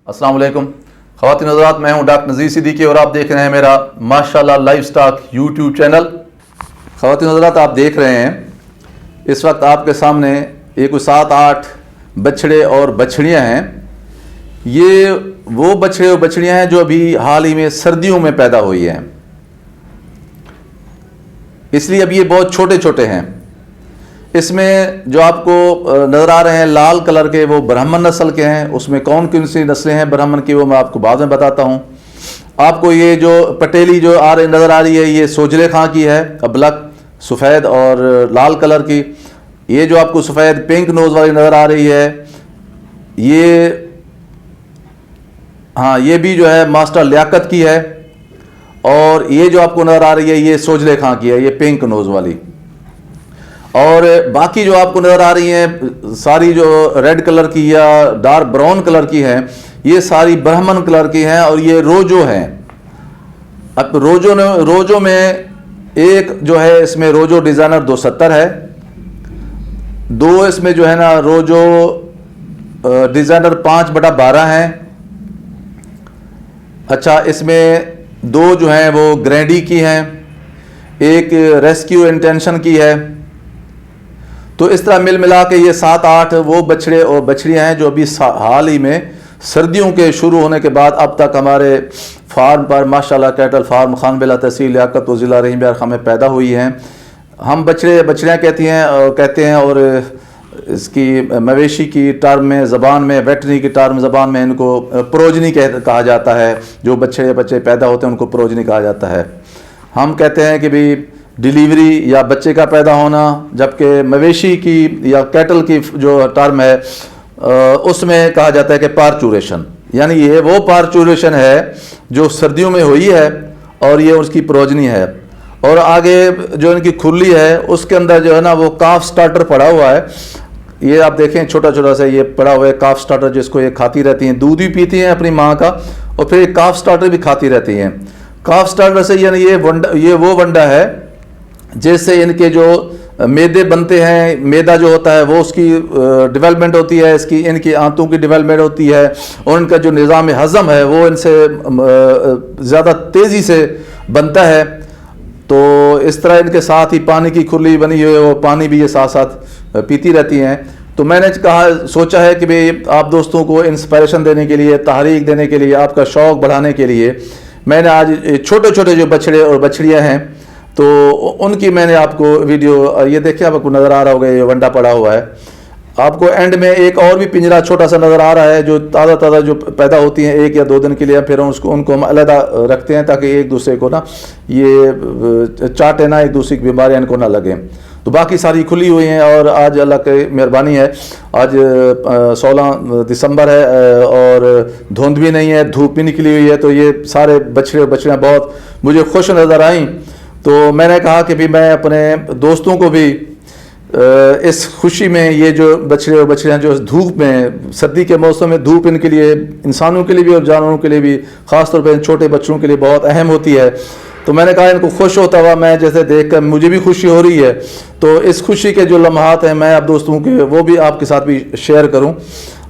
अस्सलाम वालेकुम ख़वातीन हज़रात, मैं हूं डॉक्टर नज़ीर सिद्दीकी और आप देख रहे हैं मेरा माशाल्लाह लाइव स्टॉक यूट्यूब चैनल। ख़वातीन हज़रात, आप देख रहे हैं इस वक्त आपके सामने ये कुछ 7-8 बछड़े और बछड़ियां हैं। ये वो बछड़े और बछड़ियां हैं जो अभी हाल ही में सर्दियों में पैदा हुई हैं, इसलिए अब ये बहुत छोटे छोटे हैं। इसमें जो आपको नज़र आ रहे हैं लाल कलर के, वो ब्राह्मण नस्ल के हैं। उसमें कौन कौन सी नस्लें हैं ब्राह्मण की, वो मैं आपको बाद में बताता हूँ। आपको ये जो पटेली जो नज़र आ रही है, ये सोजले खां की है, अबलक सफ़ेद और लाल कलर की। ये जो आपको सफ़ेद पिंक नोज़ वाली नज़र आ रही है, ये भी जो है मास्टर लियाकत की है। और ये जो आपको नज़र आ रही है, ये सोजले खां की है, ये पिंक नोज़ वाली। और बाकी जो आपको नज़र आ रही हैं सारी जो रेड कलर की या डार्क ब्राउन कलर की हैं, ये सारी ब्राह्मण कलर की हैं। और ये रोजो हैं। अब रोजो में एक जो है इसमें रोजो डिज़ाइनर 270 है, दो इसमें जो है ना रोजो डिज़ाइनर 5/12 हैं। अच्छा, इसमें दो जो हैं वो ग्रैंडी की हैं, एक रेस्क्यू इंटेंशन की है। तो इस तरह मिल मिला के ये 7-8 वो बछड़े और बछड़ियाँ हैं जो अभी हाल ही में सर्दियों के शुरू होने के बाद अब तक हमारे फार्म पर माशाल्लाह कैटल फार्म खानबिला तहसील लियाकत व ज़िला रहीम बिहार में पैदा हुई हैं। हम बछड़ियाँ कहते हैं और इसकी मवेशी की टर्म में ज़बान में, वेटरनरी की टर्म ज़बान में इनको प्रोजनी कहा जाता है। जो बच्चे पैदा होते हैं उनको प्रोजनी कहा जाता है। हम कहते हैं कि भाई डिलीवरी या बच्चे का पैदा होना, जबकि मवेशी की या कैटल की जो टर्म है उसमें कहा जाता है कि पार्चुरेशन, यानी ये वो पार्चुरेशन है जो सर्दियों में हुई है और ये उसकी प्रोजनी है। और आगे जो इनकी खुरली है उसके अंदर जो है ना वो काफ स्टार्टर पड़ा हुआ है। ये आप देखें छोटा छोटा सा ये पड़ा हुआ है काफ स्टार्टर, जिसको ये खाती रहती हैं, दूध भी पीती हैं अपनी माँ का और फिर काफ स्टार्टर भी खाती रहती हैं। काफ स्टार्टर से यानी ये वो वंडा है जिससे इनके जो मैदे बनते हैं, मैदा जो होता है वो उसकी डेवलपमेंट होती है, इनकी आंतों की डेवलपमेंट होती है और इनका जो निज़ाम हज़म है वो इनसे ज़्यादा तेज़ी से बनता है। तो इस तरह इनके साथ ही पानी की खुरली बनी हुई है, वो पानी भी ये साथ साथ पीती रहती हैं। तो मैंने सोचा है कि भाई आप दोस्तों को इंस्पिरेशन देने के लिए, तहरीक देने के लिए, आपका शौक़ बढ़ाने के लिए मैंने आज छोटे छोटे जो बछड़े और बछड़ियाँ हैं तो उनकी मैंने आपको वीडियो, ये देखिए आपको नज़र आ रहा होगा ये वंडा पड़ा हुआ है। आपको एंड में एक और भी पिंजरा छोटा सा नज़र आ रहा है जो ताज़ा जो पैदा होती हैं 1 या 2 दिन के लिए, फिर उनको हम अलग रखते हैं ताकि एक दूसरे को ना ये चाटे ना, एक दूसरे की बीमारियाँ इनको ना लगें। तो बाकी सारी खुली हुई हैं और आज अल्लाह की मेहरबानी है, आज 16 दिसंबर है और धुंध भी नहीं है, धूप भी निकली हुई है। तो ये सारे बछड़े और बछड़ियाँ बहुत मुझे खुश नज़र आईं। तो मैंने कहा कि भी मैं अपने दोस्तों को भी इस खुशी में, ये जो बछड़े और बछड़ियाँ जो धूप में, सर्दी के मौसम में धूप इनके लिए, इंसानों के लिए भी और जानवरों के लिए भी, ख़ास तौर पर छोटे बच्चों के लिए बहुत अहम होती है। तो मैंने कहा इनको खुश होता हुआ मैं जैसे देखकर मुझे भी खुशी हो रही है, तो इस खुशी के जो लम्हात हैं मैं आप दोस्तों के वो भी आपके साथ भी शेयर करूं।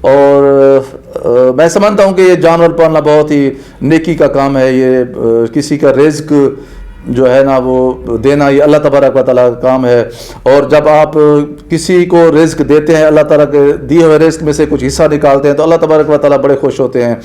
और मैं समझता हूं कि ये जानवर पालना बहुत ही नेकी का काम है। ये किसी का रिज़्क जो है ना वो देना, ये अल्लाह तबारक व तआला का काम है। और जब आप किसी को रिज़्क देते हैं, अल्लाह ताला के दिए हुए रिज़्क में से कुछ हिस्सा निकालते हैं, तो अल्लाह तबारक व तआला बड़े खुश होते हैं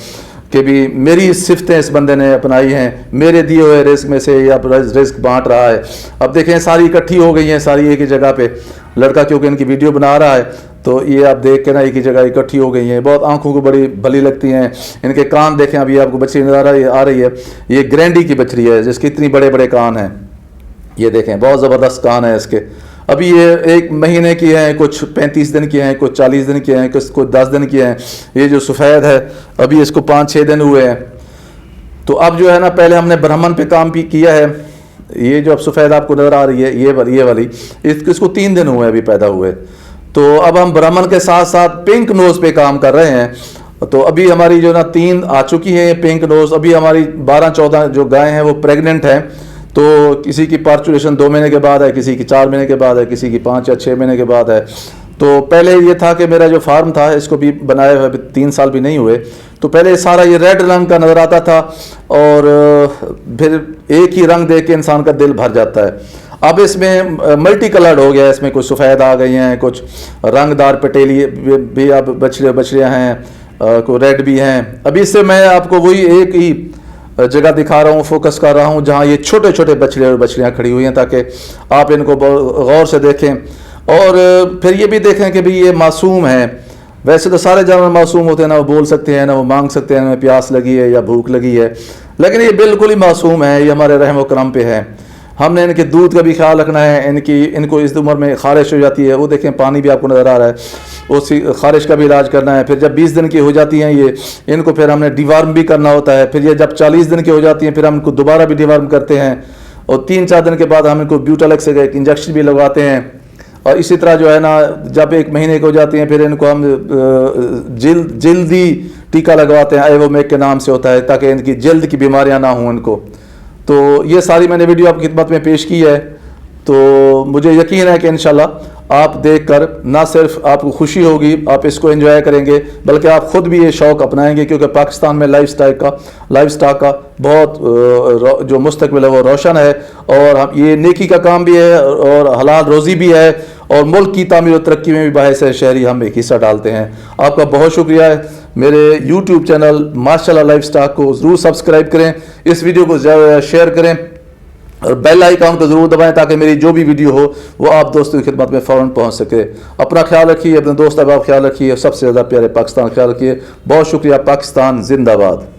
कि भी मेरी सिफतें इस बंदे ने अपनाई हैं, मेरे दिए हुए रिज़्क में से या रिज़्क बांट रहा है। अब देखें सारी इकट्ठी हो गई हैं, सारी एक ही जगह पे। लड़का क्योंकि इनकी वीडियो बना रहा है तो ये आप देख के ना एक ही जगह इकट्ठी हो गई हैं, बहुत आंखों को बड़ी भली लगती हैं। इनके कान देखें, अभी आपको बछड़ी नज़र आ रही है, ये ग्रैंडी की बछड़ी है जिसके इतनी बड़े बड़े कान हैं। ये देखें बहुत ज़बरदस्त कान है इसके। अभी ये 1 महीने की हैं, कुछ 35 दिन की हैं, कुछ 40 दिन की हैं, कुछ 10 दिन की हैं। ये जो सफ़ेद है अभी इसको 5-6 दिन हुए हैं। तो अब जो है ना पहले हमने ब्राह्मण पे काम भी किया है। ये जो अब सफ़ेद आपको नज़र आ रही है ये वाली इसको 3 दिन हुए अभी पैदा हुए। तो अब हम ब्राह्मण के साथ साथ पिंक नोज़ पे काम कर रहे हैं। तो अभी हमारी जो ना 3 आ चुकी हैं पिंक नोज़। अभी हमारी 12-14 जो गायें हैं वो प्रेग्नेंट हैं। तो किसी की पार्चुलेशन 2 महीने के बाद है, किसी की 4 महीने के बाद है, किसी की 5 या 6 महीने के बाद है। तो पहले ये था कि मेरा जो फार्म था इसको भी बनाए हुए 3 साल भी नहीं हुए, تو پہلے سارا یہ ریڈ رنگ کا نظر آتا تھا اور پھر ایک ہی رنگ دیکھ کے انسان کا دل بھر جاتا ہے. اب اس میں ملٹی کلرڈ ہو گیا ہے, اس میں کچھ سفید آ گئی ہیں, کچھ رنگ دار پٹیلی بھی اب بچڑیاں ہیں, کوئی ریڈ بھی ہیں. ابھی اس سے میں آپ کو وہی ایک ہی جگہ دکھا رہا ہوں, فوکس کر رہا ہوں جہاں یہ چھوٹے چھوٹے بچڑے اور بچڑیاں کھڑی ہوئی ہیں, تاکہ آپ ان کو غور سے دیکھیں اور پھر یہ بھی دیکھیں کہ بھی یہ معصوم ہیں. ویسے تو سارے جانور معصوم ہوتے ہیں, نہ وہ بول سکتے ہیں, نہ وہ مانگ سکتے ہیں, نہ پیاس لگی ہے یا بھوک لگی ہے, لیکن یہ بالکل ہی معصوم ہے. یہ ہمارے رحم و کرم پہ ہے. ہم نے ان کے دودھ کا بھی خیال رکھنا ہے. ان کو اس عمر میں خارش ہو جاتی ہے, وہ دیکھیں پانی بھی آپ کو نظر آ رہا ہے, اسی خارش کا بھی علاج کرنا ہے. پھر جب 20 دن کی ہو جاتی ہیں یہ, ان کو پھر ہم نے ڈیوارم بھی کرنا ہوتا ہے. پھر یہ جب 40 دن کی ہو جاتی ہیں پھر ہم ان کو دوبارہ بھی ڈیوارم کرتے ہیں, اور 3-4 دن کے بعد ہم ان کو بیوٹالک سے ایک انجیکشن بھی لگواتے ہیں. اور اسی طرح جو ہے نا جب 1 مہینے کی ہو جاتی ہیں پھر ان کو ہم جلدی ٹیکہ لگواتے ہیں, ایوومیک کے نام سے ہوتا ہے, تاکہ ان کی جلد کی بیماریاں نہ ہوں ان کو. تو یہ ساری میں نے ویڈیو آپ کی خدمت میں پیش کی ہے. تو مجھے یقین ہے کہ انشاءاللہ آپ دیکھ کر نہ صرف آپ کو خوشی ہوگی, آپ اس کو انجوائے کریں گے, بلکہ آپ خود بھی یہ شوق اپنائیں گے, کیونکہ پاکستان میں لائف سٹاک کا بہت جو مستقبل ہے وہ روشن ہے, اور یہ نیکی کا کام بھی ہے اور حلال روزی بھی ہے, اور ملک کی تعمیر و ترقی میں بھی باعث شہری ہم ایک حصہ ڈالتے ہیں. آپ کا بہت شکریہ ہے. میرے یوٹیوب چینل ماشاءاللہ لائف سٹاک کو ضرور سبسکرائب کریں, اس ویڈیو کو شیئر کریں, اور بیل آئیکن کو ضرور دبائیں تاکہ میری جو بھی ویڈیو ہو وہ آپ دوستوں کی خدمت میں فوراً پہنچ سکے. اپنا خیال رکھیے, اپنے دوست احباب خیال رکھیے, سب سے زیادہ پیارے پاکستان خیال رکھیے. بہت شکریہ. پاکستان زندہ باد.